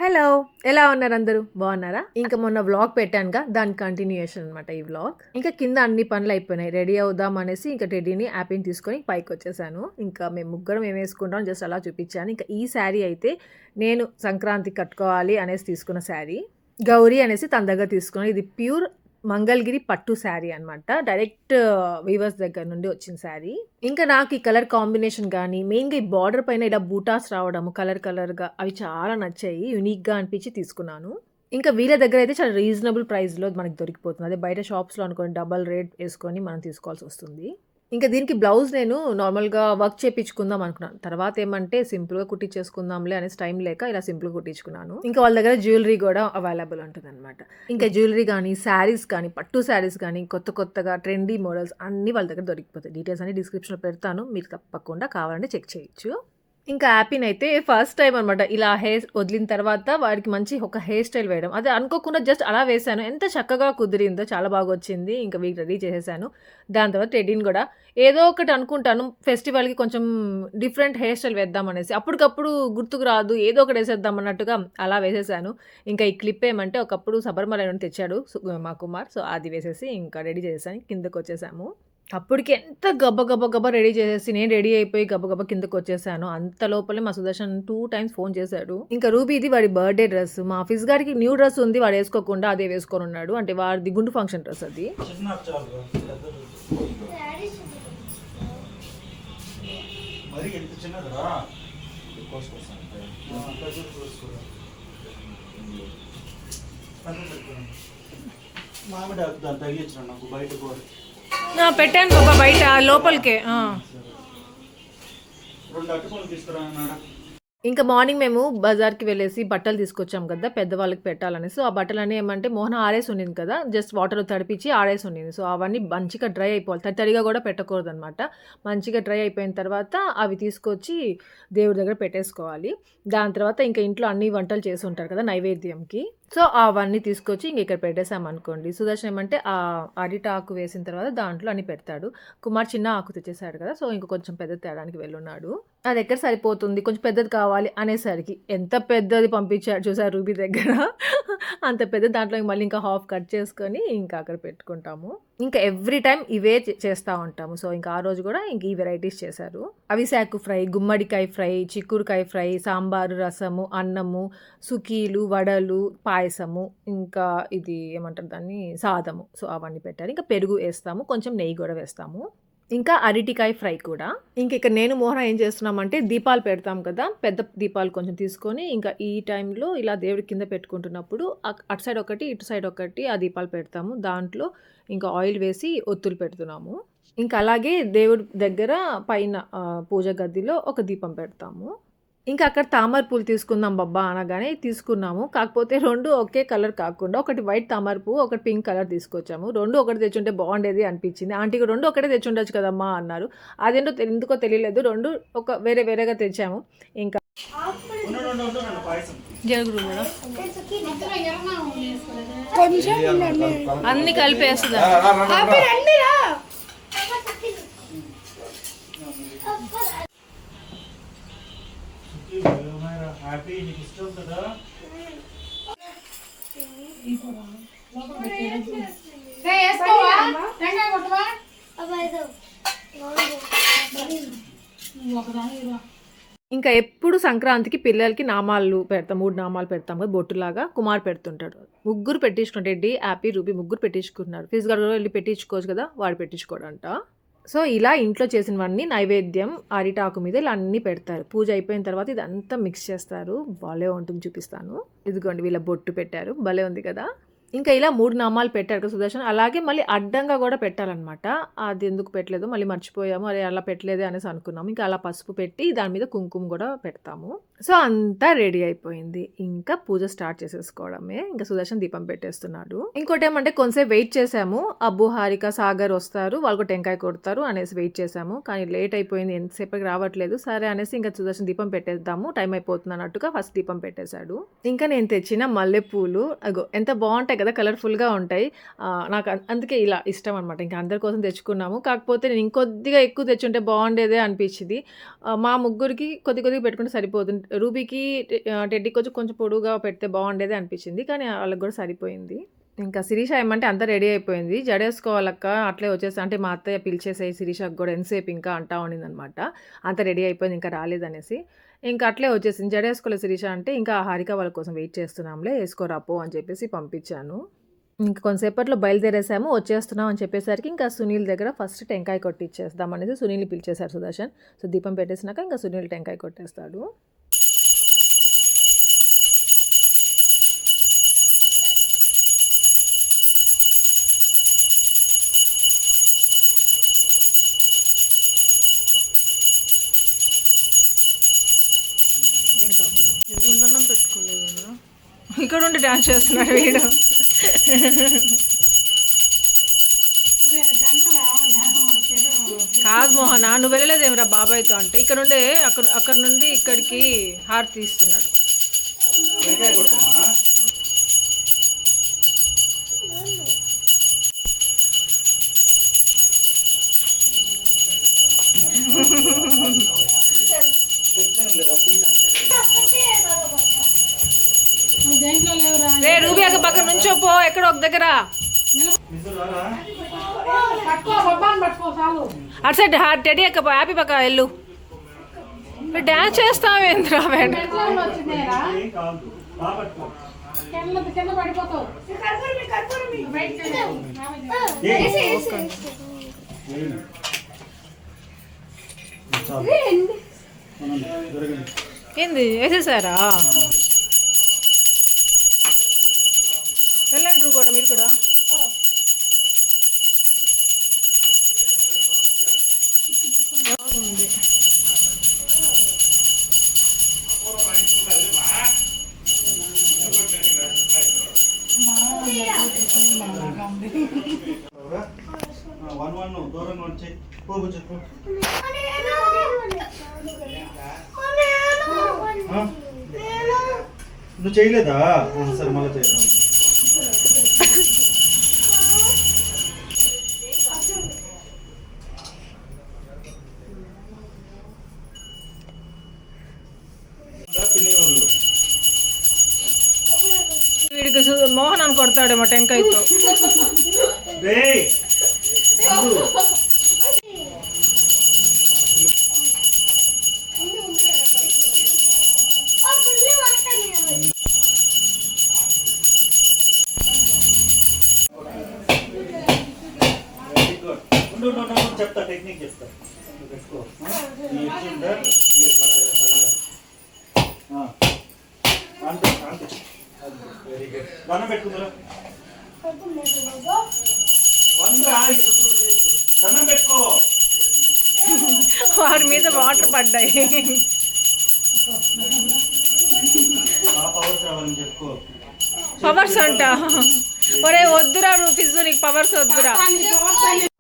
Hello! ఎలా ఉన్నారు అందరూ? బాగున్నారా? ఇంకా మొన్న వ్లాగ్ పెట్టానుగా దాని కంటిన్యూయేషన్ అనమాట ఈ వ్లాగ్. ఇంకా కింద అన్ని పనులు అయిపోయినాయి. రెడీ అవుదాం అనేసి ఇంకా టెడ్డీని యాపీని తీసుకొని పైకొచ్చేసాను. ఇంకా మేము ముగ్గురం ఏమేసుకుంటాం జస్ట్ అలా చూపించాను. ఇంకా ఈ శారీ అయితే నేను సంక్రాంతికి కట్టుకోవాలి అనేసి తీసుకున్న శారీ. గౌరీ అనేసి తన దగ్గర తీసుకున్నాను. ఇది ప్యూర్ మంగళగిరి పట్టు శారీ అనమాట. డైరెక్ట్ వీవర్స్ దగ్గర నుండి వచ్చిన శారీ. ఇంకా నాకు ఈ కలర్ కాంబినేషన్ కానీ మెయిన్గా ఈ బార్డర్ పైన ఇలా బూటాస్ రావడము కలర్గా అవి చాలా నచ్చాయి. యూనిక్గా అనిపించి తీసుకున్నాను. ఇంకా వీళ్ళ దగ్గర అయితే చాలా రీజనబుల్ ప్రైస్లో మనకి దొరికిపోతుంది. అదే బయట షాప్స్లో అనుకోని డబల్ రేట్ వేసుకొని మనం తీసుకోవాల్సి వస్తుంది. ఇంకా దీనికి బ్లౌజ్ నేను నార్మల్గా వర్క్ చేయించుకుందాం అనుకున్నాను. తర్వాత ఏమంటే సింపుల్గా కుట్టించేసుకుందాంలే అనేసి టైం లేక ఇలా సింపుల్గా కుట్టించుకున్నాను. ఇంకా వాళ్ళ దగ్గర జ్యువెలరీ కూడా అవైలబుల్ ఉంటుంది అనమాట. ఇంకా జ్యువెలరీ కానీ శారీస్ కానీ పట్టు శారీస్ కానీ కొత్తగా ట్రెండీ మోడల్స్ అన్నీ వాళ్ళ దగ్గర దొరికిపోతాయి. డీటెయిల్స్ అన్ని డిస్క్రిప్షన్లో పెడతాను, మీరు తప్పకుండా కావాలంటే చెక్ చేయొచ్చు. ఇంకా యాపీని అయితే ఫస్ట్ టైం అనమాట ఇలా హెయిర్ వదిలిన తర్వాత వాడికి మంచి ఒక హెయిర్ స్టైల్ వేయడం. అది అనుకోకుండా జస్ట్ అలా వేశాను. ఎంత చక్కగా కుదిరిందో, చాలా బాగా వచ్చింది. ఇంకా వీక్ రెడీ చేసేసాను. దాని తర్వాత టెడ్డీని కూడా ఏదో ఒకటి అనుకుంటాను ఫెస్టివల్కి కొంచెం డిఫరెంట్ హెయిర్ స్టైల్ వేద్దాం అనేసి. అప్పటికప్పుడు గుర్తుకు రాదు, ఏదో ఒకటి వేసేద్దాం అన్నట్టుగా అలా వేసేసాను. ఇంకా ఈ క్లిప్ ఏమంటే ఒకప్పుడు సబర్మల నుండి తెచ్చాడు మా కుమార్. సో అది వేసేసి ఇంకా రెడీ చేసేసాను. కిందకు వచ్చేసాము. అప్పటికి ఎంత గబ రెడీ చేసేసి నేను రెడీ అయిపోయి గబ కిందకి వచ్చేసాను. అంత లోపలే మా సుదర్శన్ 2 times ఫోన్ చేశాడు. ఇంకా రూబీది వాడి బర్త్డే డ్రెస్, మా ఆఫీస్ గారికి న్యూ డ్రెస్ ఉంది, వాడు వేసుకోకుండా అదే వేసుకొని ఉన్నాడు. అంటే వాడిది గుండు ఫంక్షన్ డ్రెస్ అది. పెట్టాను బాబా బయట లోపలికే. ఇంకా మార్నింగ్ మేము బజార్కి వెళ్ళేసి బట్టలు తీసుకొచ్చాం కదా పెద్దవాళ్ళకి పెట్టాలని. సో ఆ బట్టలన్నీ ఏమంటే మోహన ఆరేసి ఉండింది కదా, జస్ట్ వాటర్ తడిపించి ఆరేసి ఉండింది. సో అవన్నీ మంచిగా డ్రై అయిపోవాలి, తడిగా కూడా పెట్టకూడదు అనమాట. మంచిగా డ్రై అయిపోయిన తర్వాత అవి తీసుకొచ్చి దేవుడి దగ్గర పెట్టేసుకోవాలి. దాని తర్వాత ఇంకా ఇంట్లో అన్ని వంటలు చేసి ఉంటారు కదా నైవేద్యంకి. సో అవన్నీ తీసుకొచ్చి ఇంక ఇక్కడ పెట్టేసామనుకోండి. సుదర్శన్ ఏమంటే ఆ అరిటి ఆకు వేసిన తర్వాత దాంట్లో అన్ని పెడతాడు. కుమార్ చిన్న ఆకు తెచ్చేసాడు కదా, సో ఇంక కొంచెం పెద్ద తేడానికి వెళ్ళున్నాడు. అది ఎక్కడ సరిపోతుంది, కొంచెం పెద్దది కావాలి అనేసరికి ఎంత పెద్దది పంపించాడు చూసారు రూబీ దగ్గర. అంత పెద్ద దాంట్లో మళ్ళీ ఇంకా హాఫ్ కట్ చేసుకొని ఇంకా అక్కడ పెట్టుకుంటాము. ఇంకా ఎవ్రీ టైం ఇవే చేస్తూ ఉంటాము. సో ఇంకా ఆ రోజు కూడా ఇంక ఈ వెరైటీస్ చేశారు. అవిసాకు ఫ్రై, గుమ్మడికాయ ఫ్రై, చిక్కుడుకాయ ఫ్రై, సాంబారు, రసము, అన్నము, సుకీలు, వడలు, పాయసము, ఇంకా ఇది ఏమంటారు దాన్ని సాదము. సో అవన్నీ పెట్టారు. ఇంకా పెరుగు వేస్తాము, కొంచెం నెయ్యి కూడా వేస్తాము. ఇంకా అరటికాయ ఫ్రై కూడా. ఇంక ఇక్కడ నేను మోహన ఏం చేస్తున్నామంటే దీపాలు పెడతాం కదా, పెద్ద దీపాలు కొంచెం తీసుకొని ఇంకా ఈ టైంలో ఇలా దేవుడి కింద పెట్టుకుంటున్నప్పుడు అటు సైడ్ ఒకటి ఇటు సైడ్ ఒకటి ఆ దీపాలు పెడతాము. దాంట్లో ఇంకా ఆయిల్ వేసి ఒత్తులు పెడుతున్నాము. ఇంకా అలాగే దేవుడి దగ్గర పైన పూజ గదిలో ఒక దీపం పెడతాము. ఇంకా అక్కడ తామర పూలు తీసుకుందాం బాబా అనగానే తీసుకున్నాము. కాకపోతే 2 ఒకే కలర్ కాకుండా ఒకటి వైట్ తామర పువ్వు, ఒకటి పింక్ కలర్ తీసుకొచ్చాము. 2 ఒకటి తెచ్చుంటే బాగుండేది అనిపించింది. ఆంటీకి 2 ఒకటే తెచ్చుండొచ్చు కదమ్మా అన్నారు. అదేంటో ఎందుకో తెలియలేదు, 2 ఒక వేరేగా తెచ్చాము. ఇంకా జరుగురు కూడా అన్ని కలిపేస్తుందా. ఇంకా ఎప్పుడు సంక్రాంతికి పిల్లలకి నామాలు పెడతాం, 3 నామాలు పెడతాం కదా బొట్టులాగా. కుమార్ పెడుతుంటాడు. ముగ్గురు పెట్టించుకుంటాడు. రెడ్డి, యాపీ, రూబీ ముగ్గురు పెట్టించుకుంటున్నారు. ఫీజు గారు వెళ్ళి పెట్టించుకోవచ్చు కదా, వాడు పెట్టించుకోడంట. సో ఇలా ఇంట్లో చేసినవన్నీ నైవేద్యం అరిటాకు మీద ఇలా అన్నీ పెడతారు. పూజ అయిపోయిన తర్వాత ఇదంతా మిక్స్ చేస్తారు. భలే ఉంటుంది, చూపిస్తాను. ఇదిగోండి వీళ్ళ బొట్టు పెట్టారు, భలే ఉంది కదా. ఇంకా ఇలా 3 నామాలు పెట్టారు కదా సుదర్శన్. అలాగే మళ్ళీ అడ్డంగా కూడా పెట్టాలన్నమాట. అది ఎందుకు పెట్టలేదు మళ్ళీ మర్చిపోయాము, అరే అలా పెట్టలేదే అనేసి అనుకున్నాము. ఇంకా అలా పసుపు పెట్టి దాని మీద కుంకుమ కూడా పెడతాము. సో అంతా రెడీ అయిపోయింది. ఇంకా పూజ స్టార్ట్ చేసేసుకోవడమే. ఇంకా సుదర్శన్ దీపం పెట్టేస్తున్నాడు. ఇంకోటి ఏమంటే కొంతసేపు వెయిట్ చేసాము. అబ్బు, హారిక, సాగర్ వస్తారు, వాళ్ళకు టెంకాయ కొడతారు అనేసి వెయిట్ చేసాము. కానీ లేట్ అయిపోయింది, ఎంతసేపటికి రావట్లేదు. సరే అనేసి ఇంకా సుదర్శన్ దీపం పెట్టేద్దాము, టైం అయిపోతుంది అన్నట్టుగా ఫస్ట్ దీపం పెట్టేశాడు. ఇంకా నేను తెచ్చిన మల్లెపూలు అగో ఎంత బాగుంటాయి కదా, కలర్ఫుల్గా ఉంటాయి. నాకు అందుకే ఇలా ఇష్టం అనమాట. ఇంకా అందరి కోసం తెచ్చుకున్నాము. కాకపోతే నేను ఇంకొద్దిగా ఎక్కువ తెచ్చుంటే బాగుండేదే అనిపించింది. మా ముగ్గురికి కొద్దిగా పెట్టుకుంటే సరిపోతుంది. రూబీకి టెడ్డీకి కొంచెం పొడువుగా పెడితే బాగుండేది అనిపించింది, కానీ వాళ్ళకి కూడా సరిపోయింది. ఇంకా శిరీష ఏమంటే అంతా రెడీ అయిపోయింది. జడేసుకోవాలక్క అట్లే వచ్చేసి అంటే మా అత్తయ్య పిలిచేసేయి శిరీషకు కూడా ఎంతసేపు ఇంకా అంటా ఉండిందనమాట. అంతా రెడీ అయిపోయింది ఇంకా రాలేదనేసి. ఇంకా అట్లే వచ్చేసింది. జడేసుకోలేదు శిరీష అంటే ఇంకా హారిక వాళ్ళ కోసం వెయిట్ చేస్తున్నాంలే వేసుకోరా పో అని చెప్పేసి పంపించాను. ఇంక కొంతసేపట్లో బయలుదేరేసాము వచ్చేస్తున్నాం అని చెప్పేసరికి ఇంకా సునీల్ దగ్గర ఫస్ట్ టెంకాయ కొట్టిచ్చేద్దాం అనేసి సునీల్ని పిలిచేశారు సుదర్శన్. సో దీపం పెట్టేసినాక ఇంకా సునీల్ టెంకాయ కొట్టేస్తాడు. ఇంకా పెట్టుకోలేదు ఇక్కడ ఉండి డాన్స్ చేస్తున్నాడు వీడు. కాదు మోహన్ నువ్వు వెళ్ళలేదేమిరా బాబాయ్తో అంటే ఇక్కడ ఉండే అక్కడ నుండి ఇక్కడికి హారతి తీస్తున్నాడు. రే రూబీ అక్క పక్కన నుంచో పో ఎక్కడ ఒక దగ్గర అటు సైడ్ టెడీ అక్క హ్యాపీ పక్క వెళ్ళు. డాన్స్ చేస్తావేంద్రా ఏంది వేసేసారా? వెళ్ళండి కూడా మీరు కూడా. బాగుంది. దూరంగా వచ్చి పోగు చెప్పు. నువ్వు చేయలేదా? సరే మళ్ళీ చేద్దాం. వీడికి మోహన్ అని కొడతాడేమో టెంకాయతో. చెప్తా టెక్నిక్ చెప్తా పెట్టుకో. అంతే అంతే వెరీ గుడ్. దండం పెట్టుకుందరా దండం పెట్టుకో. వారి మీద వాటర్ పడ్డాయి. పవర్స్ రావాలని చెప్పుకో. పవర్స్ అంట. ఒరే వద్దురా ఫిజు నీకు పవర్స్ వద్దురా.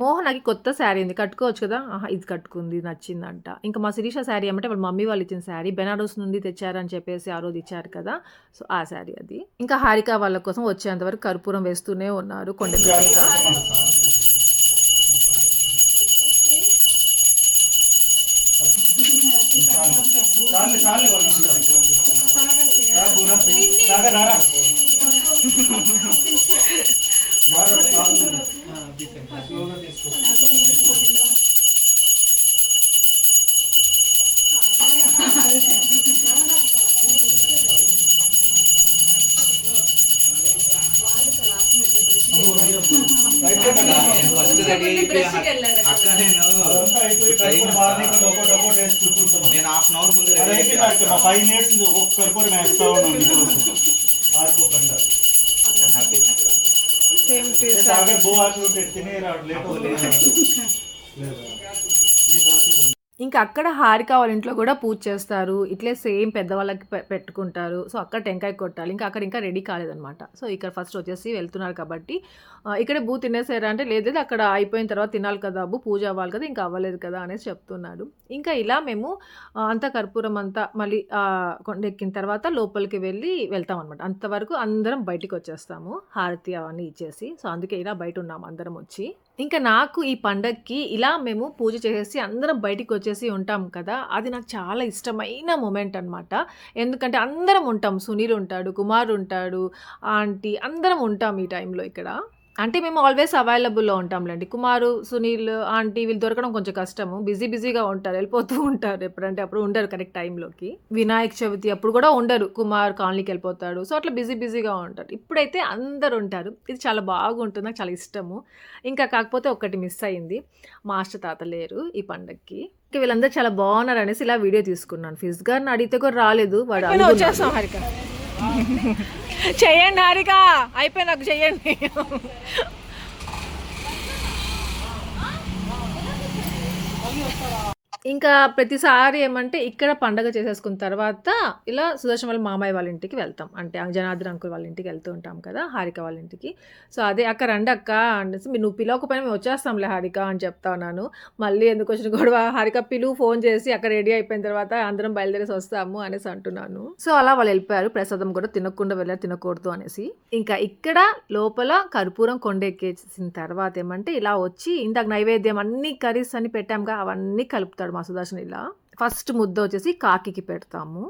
మోహన్ నాకు కొత్త శారీ ఉంది కట్టుకోవచ్చు కదా. ఇది కట్టుకుంది నచ్చిందంట. ఇంకా మా శిరీష శారీ ఏమంటే వాళ్ళ మమ్మీ వాళ్ళు ఇచ్చిన శారీ బెనారస్ నుండి తెచ్చారని చెప్పేసి ఆ రోజు ఇచ్చారు కదా. సో ఆ శారీ అది. ఇంకా హారిక వాళ్ళ కోసం వచ్చేంత వరకు కర్పూరం వేస్తూనే ఉన్నారు కొండ. నేను హాఫ్ అన్ అవర్ ముందు 5 మినిట్స్ ఒక్కొక్క కర్పూరం వేస్తా ఉన్నాను. సాగర్ బో ఆకు తినే లేట్ ఇంకా అక్కడ హారిక వాళ్ళ ఇంట్లో కూడా పూజ చేస్తారు. ఇట్లే సేమ్ పెద్దవాళ్ళకి పెట్టుకుంటారు. సో అక్కడ టెంకాయ కొట్టాలి. ఇంకా అక్కడ ఇంకా రెడీ కాలేదనమాట. సో ఇక్కడ ఫస్ట్ వచ్చేసి వెళ్తున్నారు కాబట్టి ఇక్కడే బూ తినేసారా అంటే లేదు అక్కడ అయిపోయిన తర్వాత తినాలి కదా అబ్బు పూజ అవ్వాలి కదా ఇంకా అవ్వలేదు కదా అనేసి చెప్తున్నాడు. ఇంకా ఇలా మేము అంతా కర్పూరం అంతా మళ్ళీ కొండెక్కిన తర్వాత లోపలికి వెళ్తాం అనమాట. అంతవరకు అందరం బయటికి వచ్చేస్తాము హారతి అవన్నీ ఇచ్చేసి. సో అందుకే ఇలా బయట ఉన్నాము అందరం వచ్చి. ఇంకా నాకు ఈ పండగకి ఇలా మేము పూజ చేసేసి అందరం బయటికి వచ్చేసి ఉంటాం కదా, అది నాకు చాలా ఇష్టమైన మూమెంట్ అనమాట. ఎందుకంటే అందరం ఉంటాం. సునీల్ ఉంటాడు, కుమార్ ఉంటాడు, ఆంటీ అందరం ఉంటాం ఈ టైంలో ఇక్కడ. అంటే మేము ఆల్వేస్ అవైలబుల్లో ఉంటాంలేండి. కుమారు, సునీల్, ఆంటీ వీళ్ళు దొరకడం కొంచెం కష్టము. బిజీగా ఉంటారు. వెళ్ళిపోతూ ఉంటారు. ఎప్పుడంటే అప్పుడు ఉండరు కరెక్ట్ టైంలోకి. వినాయక చవితి అప్పుడు కూడా ఉండరు. కుమార్ కాలనీకి వెళ్ళిపోతాడు. సో అట్లా బిజీగా ఉంటారు. ఇప్పుడైతే అందరు ఉంటారు. ఇది చాలా బాగుంటుంది. నాకు చాలా ఇష్టము. ఇంకా కాకపోతే ఒకటి మిస్ అయింది. మాస్టర్ తాత లేరు ఈ పండగకి. ఇంకా వీళ్ళందరూ చాలా బాగున్నారు అనేసి ఇలా వీడియో తీసుకున్నాను. ఫిజ్ గారిని అడిగితే కూడా రాలేదు. వాడు వచ్చేస్తాం హారిక చెయ్యండి హారిక అయిపోయి నాకు చెయ్యండి. ఇంకా ప్రతిసారి ఏమంటే ఇక్కడ పండగ చేసేసుకున్న తర్వాత ఇలా సుదర్శన్ వాళ్ళ మామయ్య వాళ్ళ ఇంటికి వెళ్తాం. అంటే జనార్దన్ అంకుల్ వాళ్ళ ఇంటికి వెళ్తూ ఉంటాం కదా, హారిక వాళ్ళ ఇంటికి. సో అదే అక్క రండి అక్క అనేసి, మీరు నువ్వు పిలవకపోయినా మేము వచ్చేస్తాంలే హారిక అని చెప్తా ఉన్నాను. మళ్ళీ ఎందుకు వచ్చిన గొడవ, హారిక పిలువు ఫోన్ చేసి అక్కడ రెడీ అయిపోయిన తర్వాత అందరం బయలుదేరేసి వస్తాము అనేసి అంటున్నాను. సో అలా వాళ్ళు వెళ్ళిపోయారు. ప్రసాదం కూడా తినకుండా వెళ్ళారు, తినకూడదు అనేసి. ఇంకా ఇక్కడ లోపల కర్పూరం కొండ ఎక్కేసిన తర్వాత ఏమంటే ఇలా వచ్చి ఇందాక నైవేద్యం అన్ని కర్రీస్ అని పెట్టాముగా అవన్నీ కలుపుతాడు మా సుదర్శన్. ఇలా ఫస్ట్ ముద్ద వచ్చేసి కాకికి పెడతాము.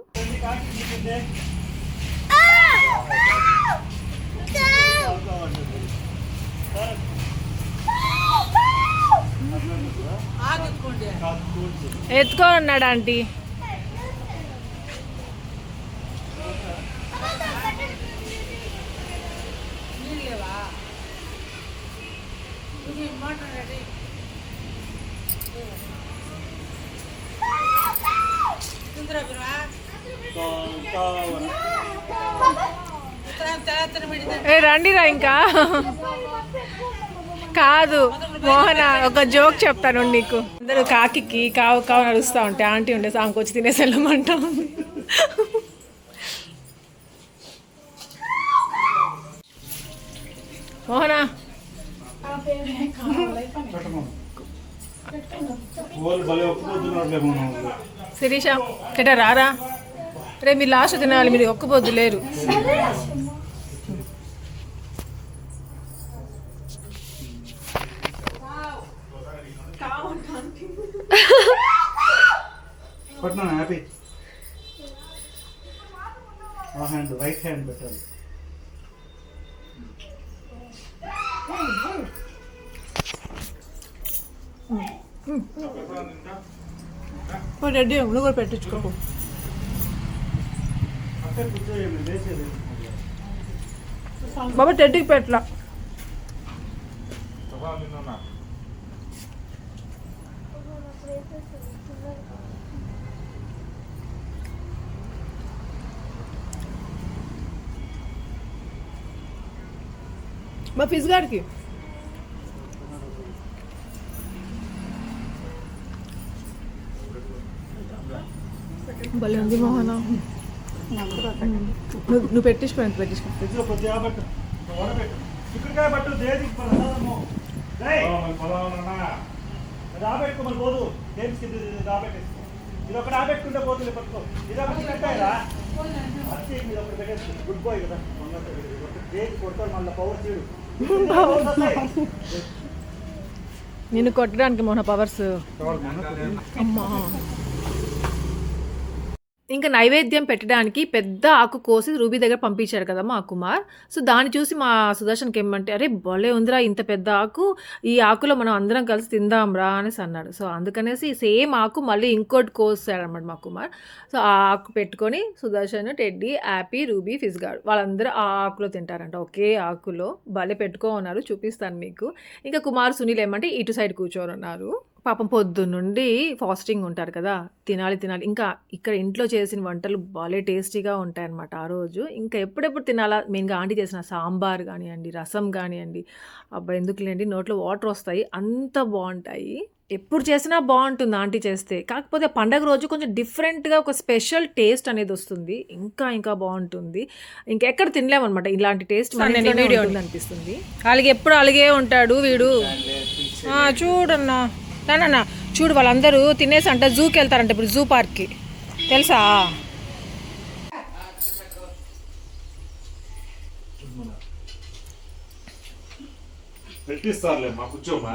ఎత్తుకొని ఉన్నాడు ఆంటీ. రండిరా ఇంకా కాదు మోహన, ఒక జోక్ చెప్తాను నీకు. అందరూ కాకి కావు కావు నడుస్తూ ఉంటే ఆంటీ ఉండే సాంకి వచ్చి తినేసి వెళ్ళమంటాం. మోహన శిరీష చెట రారా, రే మీరు లాస్ట్ తినాలి, మీరు ఒక్కబొద్దు లేరు. హ్యాపీ హ్యాండ్ రైట్ హ్యాండ్ పెట్టాలి. రెడ్డి నువ్వు కూడా పెట్టించుకో. బాబా టెడ్డీకి పెట్టలా. మా ఫిజ్ గారికి భలే ఉంది మోహన. నువ్వు పెట్టించుకో, ఎంత పెట్టించుకో. పోదు ఇది ఒకటి ఆపెట్టుకుంటే పోతుంది పట్టుకో. ఇది ఒకటి పెట్టారా గుడ్ బాయ్ కదా, కొడతారు మళ్ళీ పవర్ చేయడు. నిన్ను కొట్టడానికి మోహన పవర్స్ అమ్మా. ఇంకా నైవేద్యం పెట్టడానికి పెద్ద ఆకు కోసి రూబీ దగ్గర పంపించారు కదా మా కుమార్. సో దాన్ని చూసి మా సుదర్శన్కి ఏమంటే, అరే భలే ఉందిరా ఇంత పెద్ద ఆకు, ఈ ఆకులో మనం అందరం కలిసి తిందాంరా అనేసి అన్నాడు. సో అందుకనేసి సేమ్ ఆకు మళ్ళీ ఇంకోటి కోసాడనమాట మా కుమార్. సో ఆ ఆకు పెట్టుకొని సుదర్శన్, టెడ్డీ, యాపీ, రూబీ, ఫిజ్ గార్డ్ వాళ్ళందరూ ఆ ఆకులో తింటారంట, ఒకే ఆకులో. భలే పెట్టుకో ఉన్నారు, చూపిస్తాను మీకు. ఇంకా కుమార్, సునీల్ ఏమంటే ఇటు సైడ్ కూర్చొని ఉన్నారు. పాపం పొద్దున్నుండి ఫాస్టింగ్ ఉంటారు కదా, తినాలి. ఇంకా ఇక్కడ ఇంట్లో చేసిన వంటలు భలే టేస్టీగా ఉంటాయన్నమాట ఆ రోజు. ఇంకా ఎప్పుడెప్పుడు తినాలా, మెయిన్గా ఆంటీ చేసిన సాంబార్ కానివ్వండి, రసం కానివ్వండి, అబ్బా ఎందుకులేండి నోట్లో వాటర్ వస్తాయి, అంత బాగుంటాయి. ఎప్పుడు చేసినా బాగుంటుంది ఆంటీ చేస్తే. కాకపోతే పండగ రోజు కొంచెం డిఫరెంట్గా ఒక స్పెషల్ టేస్ట్ అనేది వస్తుంది, ఇంకా బాగుంటుంది. ఇంకెక్కడ తినలేమన్నమాట ఇలాంటి టేస్ట్ వీడియో అనిపిస్తుంది. అలాగే ఎప్పుడు అలాగే ఉంటాడు వీడు. చూడన్నా నాన్న, చూడు వాళ్ళందరూ తినేసి అంట జూకి వెళ్తారంట ఇప్పుడు, జూ పార్క్కి తెలుసా. పెట్టిస్తారులే మా కూర్చోమా.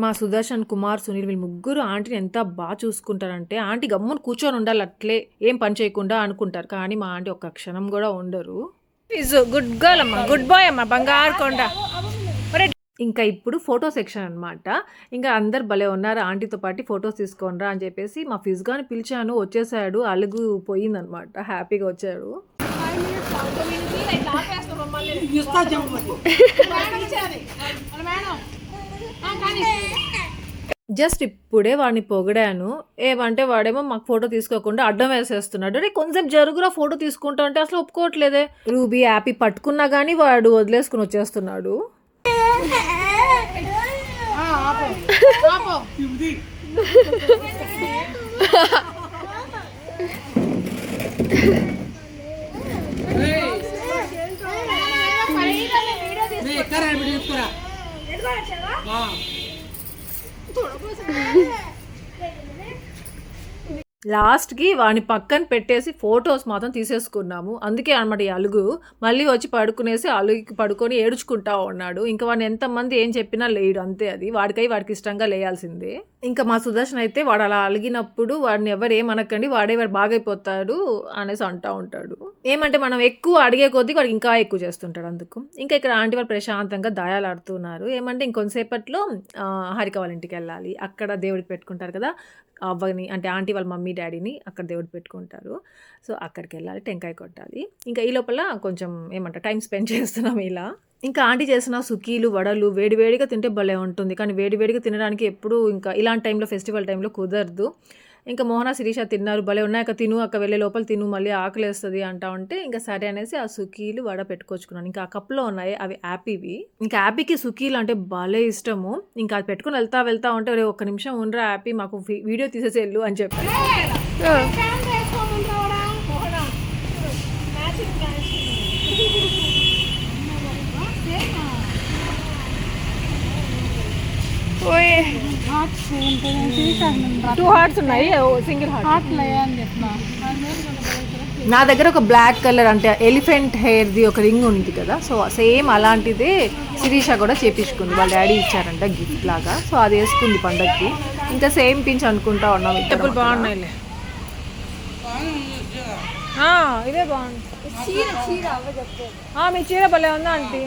మా సుదర్శన్ కుమార్ సునీల్ వీళ్ళు ముగ్గురు ఆంటీని ఎంత బాగా చూసుకుంటారంటే ఆంటీ గమ్మున కూర్చొని ఉండాలి అట్లే ఏం పని చేయకుండా అనుకుంటారు, కానీ మా ఆంటీ ఒక్క క్షణం కూడా ఉండరు. గుడ్ గర్ల్ అమ్మా, గుడ్ బాయ్ అమ్మా, బంగారు కొండ. ఇంకా ఇప్పుడు ఫోటో సెక్షన్ అనమాట. ఇంకా అందరు భలే ఉన్నారు, ఆంటీతో పాటు ఫొటోస్ తీసుకోనరా అని చెప్పేసి మా ఫిజ్గాని పిలిచాను, వచ్చేసాడు. అలుగు పోయిందనమాట, హ్యాపీగా వచ్చాడు. జస్ట్ ఇప్పుడే వాడిని పొగిడాను, ఏమంటే వాడేమో మాకు ఫోటో తీసుకోకుండా అడ్డం వేసేస్తున్నాడు. రే కొంచెం జరుగురా ఫోటో తీసుకుంటా అంటే అసలు ఒప్పుకోవట్లేదే. రూబీ యాపీ పట్టుకున్నా కానీ వాడు వదిలేసుకుని వచ్చేస్తున్నాడు. లాస్ట్కి వాడిని పక్కన పెట్టేసి ఫొటోస్ మాత్రం తీసేసుకున్నాము. అందుకే అనమాట ఈ అలుగు. మళ్ళీ వచ్చి పడుకునేసి అలుగుకి పడుకొని ఏడుచుకుంటా ఉన్నాడు. ఇంకా వాడిని ఎంతమంది ఏం చెప్పినా లేడు, అంతే. అది వాడికి ఇష్టంగా లేయాల్సిందే. ఇంకా మా సుదర్శన్ అయితే వాడు అలా అలిగినప్పుడు వాడిని ఎవరు ఏమనకండి, వాడు బాగైపోతాడు అనేసి అంటూ ఉంటాడు. ఏమంటే మనం ఎక్కువ అడిగే కొద్దీ వాడికి ఇంకా ఎక్కువ చేస్తుంటాడు. అందుకు ఇంకా ఇక్కడ ఆంటీ వాళ్ళు ప్రశాంతంగా దాయాలు ఆడుతున్నారు. ఏమంటే ఇంకొంతసేపట్లో హరిక వాళ్ళ ఇంటికి వెళ్ళాలి. అక్కడ దేవుడికి పెట్టుకుంటారు కదా అవ్వని, అంటే ఆంటీ వాళ్ళ మమ్మీ డాడీని అక్కడ దేవుడు పెట్టుకుంటారు. సో అక్కడికి వెళ్ళాలి, టెంకాయ కొట్టాలి. ఇంకా ఈ లోపల కొంచెం టైం స్పెండ్ చేస్తున్నాం ఇలా. ఇంకా ఆంటీ చేసిన సుకీలు వడలు వేడివేడిగా తింటే భలే ఉంటుంది, కానీ వేడివేడిగా తినడానికి ఎప్పుడు ఇంకా ఇలాంటి టైంలో ఫెస్టివల్ టైంలో కుదరదు. ఇంకా మోహన శిరీష తిన్నారు, భలే ఉన్నాయి అక్క తిను, అక్క వెళ్ళే లోపల తిను, మళ్ళీ ఆకలి వేస్తుంది అంటా ఉంటే ఇంకా సరే అనేసి ఆ సుకీలు వడ పెట్టుకొచ్చుకున్నాను. ఇంకా ఆ కప్లో ఉన్నాయి అవి యాపీవి. ఇంకా యాపీకి సుకీలు అంటే భలే ఇష్టము. ఇంకా అది పెట్టుకుని వెళ్తా ఉంటే ఒక్క నిమిషం ఉండరా యాపీ, మాకు వీడియో తీసేసి వెళ్ళు అని చెప్పి. టూ హార్ట్స్ ఉన్నాయి, సింగిల్ హార్ట్. నా దగ్గర ఒక బ్లాక్ కలర్ అంటే ఎలిఫెంట్ హెయిర్ది ఒక రింగ్ ఉంది కదా, సో సేమ్ అలాంటిదే శిరీష కూడా చేపించుకుంది. వాళ్ళ డాడీ ఇచ్చారంట గిఫ్ట్ లాగా, సో అది వేసుకుంది పండగకి. ఇంకా సేమ్ పించ్ అనుకుంటా ఉన్నాం. డబ్బులు బాగున్నాయిలే, ఇదే బాగుంది. మీ చీర భలే ఉందా ఆంటీ?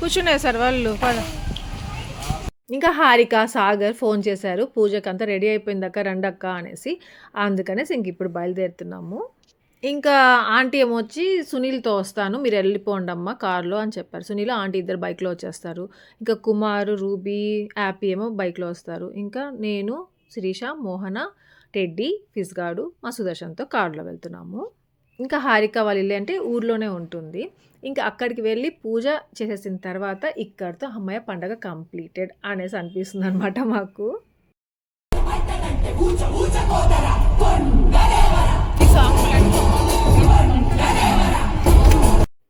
కూర్చునే సార్ వాళ్ళు. ఇంకా హారిక సాగర్ ఫోన్ చేశారు, పూజకి అంతా రెడీ అయిపోయిందక్క రండక్క అనేసి. అందుకనేసి ఇంక ఇప్పుడు బయలుదేరుతున్నాము. ఇంకా ఆంటీ ఏమొచ్చి సునీల్తో వస్తాను, మీరు వెళ్ళిపోండి అమ్మ కార్లో అని చెప్పారు. సునీల్ ఆంటీ ఇద్దరు బైక్లో వచ్చేస్తారు. ఇంకా కుమారు రూబీ యాపీ ఏమో బైక్లో వస్తారు. ఇంకా నేను శిరీష మోహన టెడ్డీ ఫిజ్గాడు మా సుదర్శన్తో కార్లో వెళ్తున్నాము. ఇంకా హారిక వాళ్ళ ఇల్లు అంటే ఊర్లోనే ఉంటుంది. ఇంకా అక్కడికి వెళ్ళి పూజ చేసేసిన తర్వాత ఇక్కడితో అమ్మాయి పండగ కంప్లీటెడ్ అనేసి అనిపిస్తుంది అనమాట మాకు.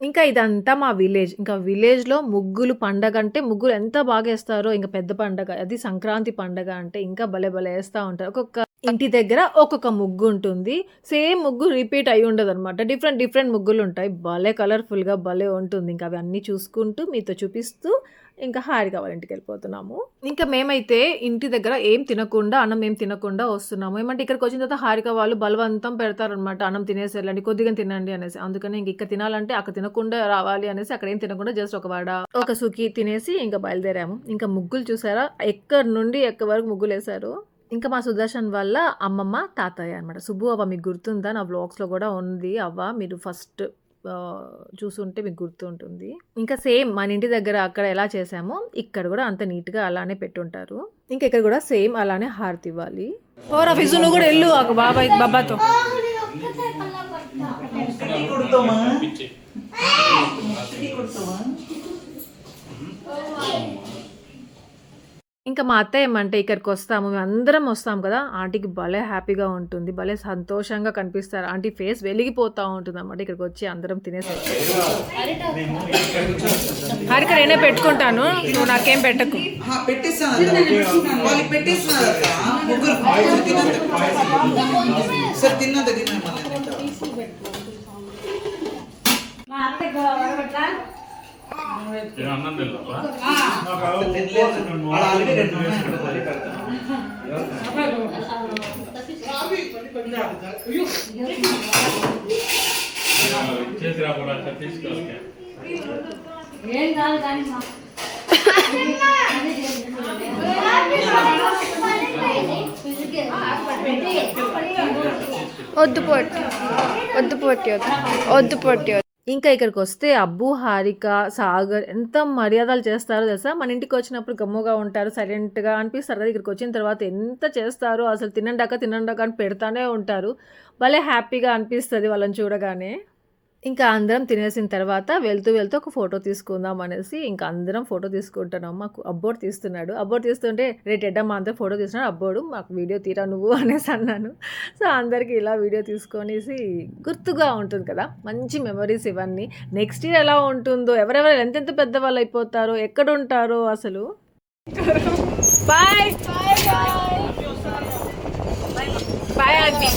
ఇంకా ఇదంతా మా విలేజ్. ఇంకా విలేజ్లో ముగ్గులు పండగ అంటే ముగ్గులు ఎంత బాగా వేస్తారో. ఇంకా పెద్ద పండగ అది సంక్రాంతి పండగ అంటే ఇంకా భలే వేస్తూ ఉంటారు. ఒక్కొక్క ఇంటి దగ్గర ఒక్కొక్క ముగ్గు ఉంటుంది. సేమ్ ముగ్గు రిపీట్ అయి ఉండదు అనమాట, డిఫరెంట్ ముగ్గులు ఉంటాయి. భలే కలర్ఫుల్గా భలే ఉంటుంది. ఇంకా అవి అన్నీ చూసుకుంటూ మీతో చూపిస్తూ ఇంకా హారిక వాళ్ళ ఇంటికి వెళ్ళిపోతున్నాము. ఇంకా మేమైతే ఇంటి దగ్గర ఏం తినకుండా అన్నం ఏం తినకుండా వస్తున్నాము. ఏమంటే ఇక్కడికి వచ్చిన తర్వాత హారిక వాళ్ళు బలవంతం పెడతారనమాట, అన్నం తినేసి వెళ్ళండి, కొద్దిగా తినండి అనేసి. అందుకని ఇంక ఇక్కడ తినాలంటే అక్కడ తినకుండా రావాలి అనేసి అక్కడ ఏం తినకుండా జస్ట్ ఒక వడ ఒక సుకి తినేసి ఇంకా బయలుదేరాము. ఇంకా ముగ్గులు చూసారా, ఎక్కడి నుండి ఎక్కడి వరకు ముగ్గులు వేశారు. ఇంకా మా సుదర్శన్ వల్ల అమ్మమ్మ తాతయ్య అనమాట. సుబ్బు అవ్వ మీకు గుర్తుందా, నా వ్లాగ్స్లో కూడా ఉంది అవ్వ, మీరు ఫస్ట్ చూసుంటే మీకు గుర్తు ఉంటుంది. ఇంకా సేమ్ మన ఇంటి దగ్గర అక్కడ ఎలా చేసామో ఇక్కడ కూడా అంత నీట్గా అలానే పెట్టుంటారు. ఇంకా ఇక్కడ కూడా సేమ్ అలానే హారతి ఇవ్వాలి. ఓరా ఫిజు నువ్వు కూడా వెళ్ళు బాబాతో. ఇంకా మా అత్తయ్య ఏమంటే ఇక్కడికొస్తాము, మేమందరం వస్తాం కదా! ఆంటీకి భలే హ్యాపీగా ఉంటుంది. భలే సంతోషంగా కనిపిస్తారు. ఆంటీ ఫేస్ వెలిగిపోతా ఉంటుందన్నమాట ఇక్కడికొచ్చి అందరం తినేసరికి. హారిక నేనే పెట్టుకుంటాను. నువ్వు నాకేం పెట్టకు. పెట్టేస్తాను వాళ్ళకి పెట్టేస్తున్నారు అక్క. ముగ్గురు సరే తిన్నంత ఏం కాదు కానీ వద్దు పొట్టి వద్దు పొట్టి వద్దు పొట్టి. ఇంకా ఇక్కడికొస్తే అబ్బు, హారిక, సాగర్ ఎంత మర్యాదలు చేస్తారో తెలుసా? మన ఇంటికి వచ్చినప్పుడు గమ్ముగా ఉంటారు, సైలెంట్‌గా అనిపిస్తారు కదా! ఇక్కడికి వచ్చిన తర్వాత ఎంత చేస్తారో అసలు తినండాక అని పెడతానే ఉంటారు. భలే హ్యాపీగా అనిపిస్తది వాళ్ళని చూడగానే. ఇంకా అందరం తినేసిన తర్వాత వెళ్తూ ఒక ఫోటో తీసుకుందాం అనేసి ఇంకా అందరం ఫోటో తీసుకుంటున్నాం. మాకు అబ్బోడు తీస్తున్నాడు. అబ్బోడు తీస్తుంటే టెడ్డమ్మ అందరూ ఫోటో తీస్తున్నాడు. అబ్బోడు మాకు వీడియో తీరా నువ్వు అనేసి అన్నాను. సో అందరికీ ఇలా వీడియో తీసుకొనేసి గుర్తుగా ఉంటుంది కదా, మంచి మెమరీస్ ఇవన్నీ. నెక్స్ట్ ఇయర్ ఎలా ఉంటుందో, ఎవరెవరు ఎంతెంత పెద్దవాళ్ళు అయిపోతారో, ఎక్కడుంటారో అసలు. Bye bye aunty.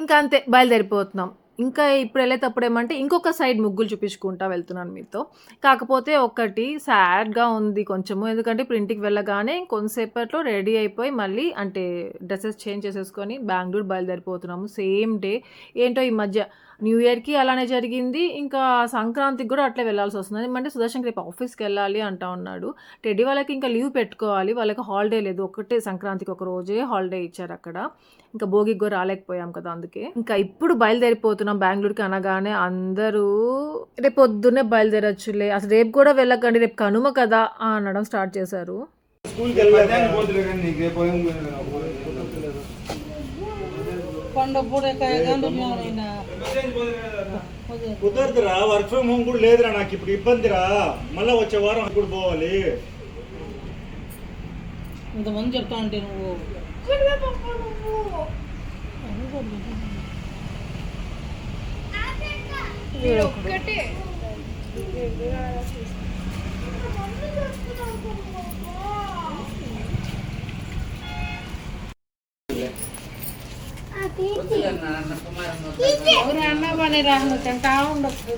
ఇంకా అంతే బయలుదేరిపోతున్నాం. ఇంకా ఇప్పుడు వెళ్ళేటప్పుడు ఏమంటే ఇంకొక సైడ్ ముగ్గులు చూపించుకుంటా వెళ్తున్నాను మీతో. కాకపోతే ఒకటి సాడ్గా ఉంది కొంచెము. ఎందుకంటే ఇప్పుడు ఇంటికి వెళ్ళగానే కొంతసేపట్లో రెడీ అయిపోయి మళ్ళీ అంటే డ్రెస్సెస్ చేంజ్ చేసేసుకొని బెంగళూరు బయలుదేరిపోతున్నాము సేమ్ డే. ఏంటో ఈ మధ్య న్యూ ఇయర్కి అలానే జరిగింది, ఇంకా సంక్రాంతికి కూడా అట్లే వెళ్ళాల్సి వస్తుంది. ఏమంటే సుదర్శన్ రేపు ఆఫీస్కి వెళ్ళాలి అంటా ఉన్నాడు. టెడ్డీ వాళ్ళకి ఇంకా లీవ్ పెట్టుకోవాలి, వాళ్ళకి హాలిడే లేదు. ఒకటే సంక్రాంతికి ఒక రోజే హాలిడే ఇచ్చారు అక్కడ. ఇంకా భోగికి కూడా రాలేకపోయాం కదా, అందుకే ఇంకా ఇప్పుడు బయలుదేరిపోతున్నాం బెంగళూరుకి అనగానే అందరూ రేపు పొద్దున్నే బయలుదేరచ్చులే, అసలు రేపు కూడా వెళ్ళకండి, రేపు కనుమ కదా అనడం స్టార్ట్ చేశారు. కుదరదురా, వర్క్ ఫ్రమ్ హోమ్ కూడా లేదురా నాకు ఇప్పుడు, ఇబ్బందిరా. మళ్ళీ వచ్చే వారం అప్పుడు పోవాలి. ఇంతమంది చెప్తా ఉంటే నువ్వు ఒక్కటే అన్న పని రాను తింటా ఉండొచ్చు.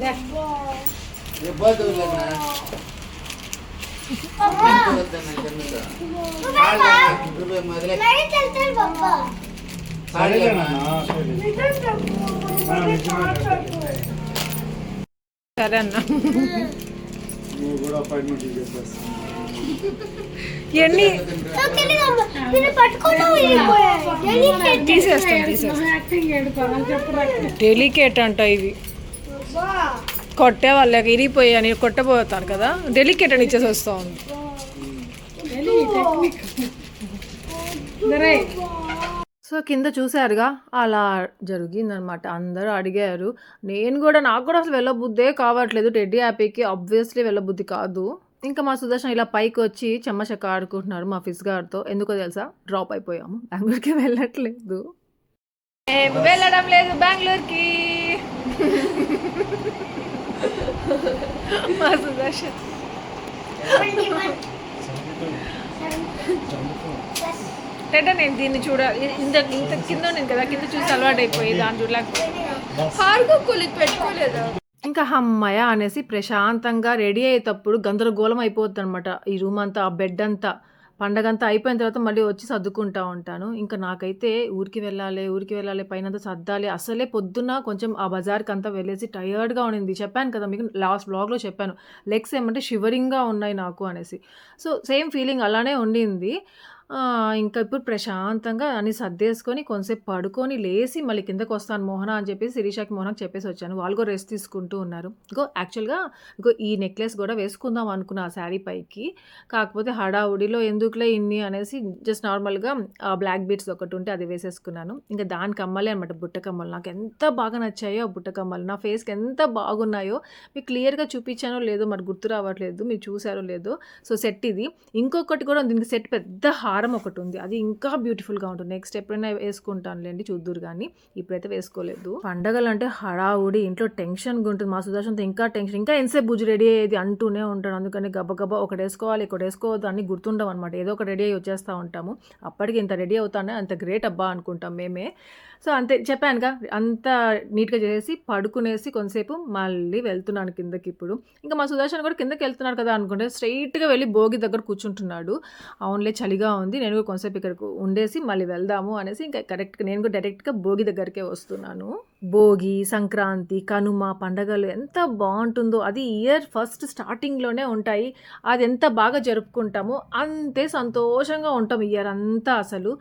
సరే అన్న. నువ్వు కూడా అపాయింట్మెంట్ చేసేస్తా. ఎన్ని డెలికేట్ అంట ఇవి, కొట్టే వాళ్ళకి ఇరిగిపోయాని కొట్టబోతాను కదా, డెలికేట్ అని ఇచ్చేసి వస్తా ఉంది. సో కింద చూసారుగా అలా జరిగిందనమాట. అందరూ అడిగారు, నేను కూడా, నాకు కూడా అసలు వెళ్ళబుద్దే కావట్లేదు టెడ్డీ హ్యాపీకి, ఆబ్వియస్లీ వెళ్ళబుద్ధి కాదు. ఇంకా మా సుదర్శన్ ఇలా పైకి వచ్చి చెమ్మచక్క ఆడుకుంటున్నారు మా ఫిజ్ గారితో. ఎందుకో తెలుసా, డ్రాప్ అయిపోయాము, బెంగళూరుకి వెళ్ళట్లేదు, వెళ్ళడం లేదు బెంగళూరుకి. మా సుదర్శన్ టెడ్డ నేను దీన్ని చూడాలి, ఇంత ఇంత కింద నేను కదా, కింద చూసి అలవాటు అయిపోయి దాని చూడలేకపోయి హార్గో కూలికి పెట్టుకోలేదు. ఇంకా అమ్మయ్య అనేసి ప్రశాంతంగా రెడీ అయ్యేటప్పుడు గందరగోళం అయిపోద్ది అనమాట ఈ రూమ్ అంతా, ఆ బెడ్ అంతా. పండగంతా అయిపోయిన తర్వాత మళ్ళీ వచ్చి సర్దుకుంటా ఉంటాను. ఇంకా నాకైతే ఊరికి వెళ్ళాలి, పైనంతా సర్దాలి. అసలే పొద్దున్న కొంచెం ఆ బజార్కి అంతా వెళ్ళేసి టయర్డ్గా ఉండింది. చెప్పాను కదా మీకు, లాస్ట్ బ్లాగ్లో చెప్పాను, లెగ్స్ ఏమంటే షివరింగ్గా ఉన్నాయి నాకు అనేసి. సో సేమ్ ఫీలింగ్ అలానే ఉండింది. ఇంకా ఇప్పుడు ప్రశాంతంగా అన్ని సర్దేసుకొని కొంతసేపు పడుకొని లేసి మళ్ళీ కిందకి వస్తాను మోహన అని చెప్పేసి శిరీషకి మోహనకి చెప్పేసి వచ్చాను. వాళ్ళు కూడా రెస్ట్ తీసుకుంటూ ఉన్నారు. యాక్చువల్గా ఈ నెక్లెస్ కూడా వేసుకుందాం అనుకున్నా ఆ శారీ పైకి. కాకపోతే హడావుడిలో ఎందుకులే ఇన్ని అనేసి జస్ట్ నార్మల్గా బ్లాక్ బీడ్స్ ఒకటి ఉంటే అది వేసేసుకున్నాను. ఇంకా దాని కమ్మలే అనమాట, బుట్ట కమ్మలు. నాకు ఎంత బాగా నచ్చాయో ఆ బుట్ట కమ్మలు, నా ఫేస్కి ఎంత బాగున్నాయో మీకు క్లియర్గా చూపించానో లేదో మరి గుర్తు రావట్లేదు, మీరు చూసారో లేదో. సో సెట్ ఇది. ఇంకొకటి కూడా దీనికి సెట్ పెద్ద హారం ఒకటి ఉంది, అది ఇంకా బ్యూటిఫుల్గా ఉంటుంది. నెక్స్ట్ ఎప్పుడైనా వేసుకుంటానులేండి, చూద్దురు. కానీ ఇప్పుడైతే వేసుకోలేదు. పండగలు అంటే హడావుడి, ఇంట్లో టెన్షన్గా ఉంటుంది. మా సుదర్శన్తో ఇంకా టెన్షన్, ఇంకా ఎంతసేపు బుజ్జి రెడీ అయ్యేది అంటూనే ఉంటాడు. అందుకని గబగబా ఒకటి వేసుకోవాలి ఒకటి వేసుకోవద్దు అన్ని గుర్తుండవు అనమాట. ఏదో ఒక రెడీ అయ్యి వచ్చేస్తూ ఉంటాము. అప్పటికి ఇంత రెడీ అవుతానే అంత గ్రేట్ అబ్బా అనుకుంటాం మేమే. సో అంతే, చెప్పానుగా అంత నీట్గా చేసి పడుకునేసి కొంతసేపు మళ్ళీ వెళ్తున్నాను కిందకి. ఇప్పుడు ఇంకా మా సుదర్శన్ కూడా కిందకి వెళ్తున్నాడు కదా అనుకుంటే స్ట్రైట్గా వెళ్ళి భోగి దగ్గర కూర్చుంటున్నాడు. అవునులే చలిగా ఉంది, నేను కూడా కొంతసేపు ఇక్కడికి ఉండేసి మళ్ళీ వెళ్దాము అనేసి ఇంకా కరెక్ట్గా నేను కూడా డైరెక్ట్గా భోగి దగ్గరికే వస్తున్నాను. భోగి, సంక్రాంతి, కనుమ పండగలు ఎంత బాగుంటుందో. అది ఇయర్ ఫస్ట్ స్టార్టింగ్లోనే ఉంటాయి. అది ఎంత బాగా జరుపుకుంటామో అంతే సంతోషంగా ఉంటాం ఇయర్ అంతా. అసలు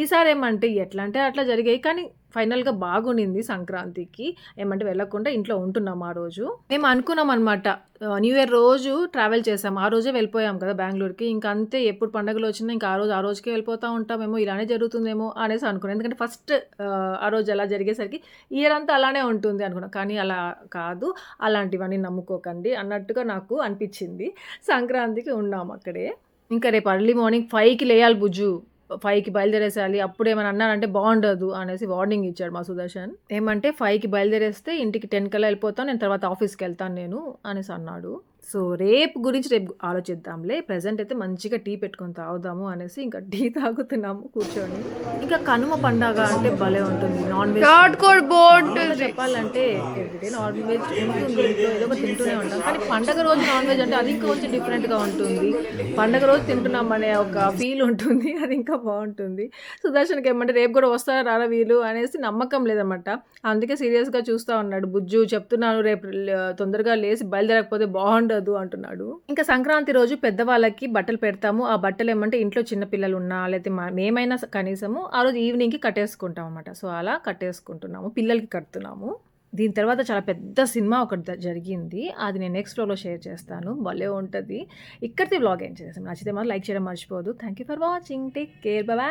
ఈసారి ఏమంటే ఎట్లా అంటే అట్లా జరిగాయి, కానీ ఫైనల్గా బాగుండింది. సంక్రాంతికి ఏమంటే వెళ్ళకుండా ఇంట్లో ఉంటున్నాం. ఆ రోజు మేము అనుకున్నాం అనమాట, న్యూ ఇయర్ రోజు ట్రావెల్ చేసాం, ఆ రోజే వెళ్ళిపోయాం కదా బెంగళూరుకి. ఇంకా అంతే, ఎప్పుడు పండుగలు వచ్చినా ఇంకా ఆ రోజుకే వెళ్ళిపోతూ ఉంటామేమో, ఇలానే జరుగుతుందేమో అనేసి అనుకున్నాం. ఎందుకంటే ఫస్ట్ ఆ రోజు అలా జరిగేసరికి ఇయర్ అంతా అలానే ఉంటుంది అనుకున్నాం. కానీ అలా కాదు, అలాంటివన్నీ నమ్ముకోకండి అన్నట్టుగా నాకు అనిపించింది. సంక్రాంతికి ఉన్నాం అక్కడే. ఇంకా రేపు అర్లీ మార్నింగ్ 5కి లేయాలి బుజ్జు, 5కి బయలుదేరేసేయాలి. అప్పుడు ఏమైనా అన్నానంటే బాగుండదు అనేసి వార్నింగ్ ఇచ్చాడు మా సుదర్శన్. ఏమంటే 5కి బయలుదేరేస్తే ఇంటికి 10 కల్లా వెళ్ళిపోతాను, నేను తర్వాత ఆఫీస్కి వెళ్తాను నేను అనేసి అన్నాడు. సో రేపు గురించి రేపు ఆలోచిద్దాంలే, ప్రజెంట్ అయితే మంచిగా టీ పెట్టుకొని తాగుదాము అనేసి ఇంకా టీ తాగుతున్నాము కూర్చొని. ఇంకా కనుమ పండగ అంటే భలే ఉంటుంది. నాన్ వెజ్ చెప్పాలంటే ఎవ్రీడే నాన్ వెజ్ ఉంటుంది, ఏదో ఒకటి తింటూనే ఉంటాం. కానీ పండగ రోజు నాన్ వెజ్ అంటే అది ఇంకా కొంచెం డిఫరెంట్గా ఉంటుంది. పండగ రోజు తింటున్నాం అనే ఒక ఫీల్ ఉంటుంది, అది ఇంకా బాగుంటుంది. సుదర్శన్కి ఏమంటే రేపు కూడా వస్తారా రారా వీళ్ళు అనేసి నమ్మకం లేదన్నమాట. అందుకే సీరియస్గా చూస్తూ ఉన్నాడు. బుజ్జు చెప్తున్నాను రేపు తొందరగా లేసి బయలుదేరకపోతే బాగుండదు అంటున్నాడు. ఇంకా సంక్రాంతి రోజు పెద్దవాళ్ళకి బట్టలు పెడతాము. ఆ బట్టలు ఏమంటే ఇంట్లో చిన్న పిల్లలు ఉన్నా లేకపోతే మేమైనా కనీసము ఆ రోజు ఈవినింగ్కి కట్టేసుకుంటాం అనమాట. సో అలా కట్టేసుకుంటున్నాము, పిల్లలకి కడుతున్నాము. దీని తర్వాత చాలా పెద్ద సినిమా ఒకటి జరిగింది, అది నేను నెక్స్ట్ వ్లాగ్లో షేర్ చేస్తాను, భలే ఉంటుంది. ఇక్కడిది వ్లాగ్ ఏం చేస్తాను. నచ్చితే మాత్రం లైక్ చేయడం మర్చిపోదు. Thank you for watching, take care, bye.